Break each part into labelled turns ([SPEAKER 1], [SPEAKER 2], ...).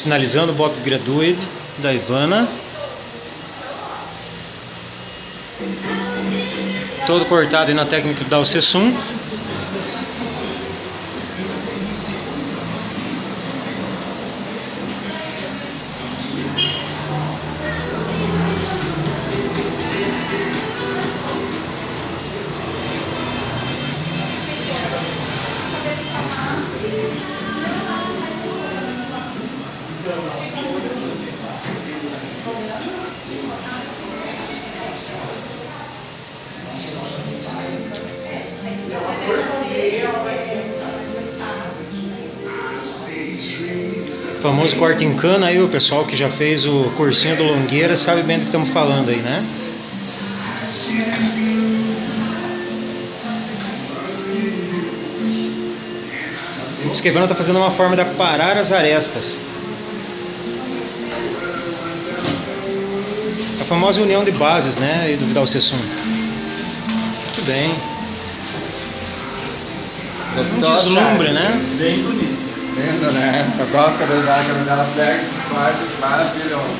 [SPEAKER 1] Finalizando o Bob Graduate da Ivana. Todo cortado aí na técnica do Dao Sessum. O famoso corte em cana aí, o pessoal que já fez o cursinho do Longueira sabe bem do que estamos falando aí, né? O Esquivano está fazendo uma forma de aparar as arestas. A famosa união de bases, né? E do Vidal Sessum. Muito bem. Um deslumbre, né?
[SPEAKER 2] Bem bonito.
[SPEAKER 3] Lindo, né? Eu gosto da habilidade que ela pega, maravilhoso.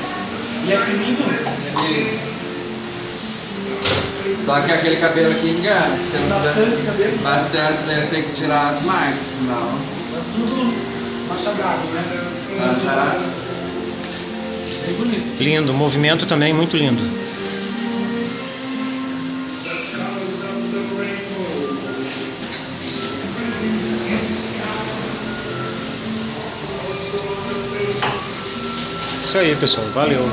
[SPEAKER 2] E é fininho?
[SPEAKER 3] Só que aquele cabelo aqui engana. Se
[SPEAKER 2] Tem bastante cabelo?
[SPEAKER 3] Bastante, ele tem que tirar as marcas, senão.
[SPEAKER 2] É tudo machadado, né?
[SPEAKER 3] Machadado.
[SPEAKER 2] Bem bonito.
[SPEAKER 1] Lindo, o movimento também muito lindo. Isso aí, pessoal, valeu.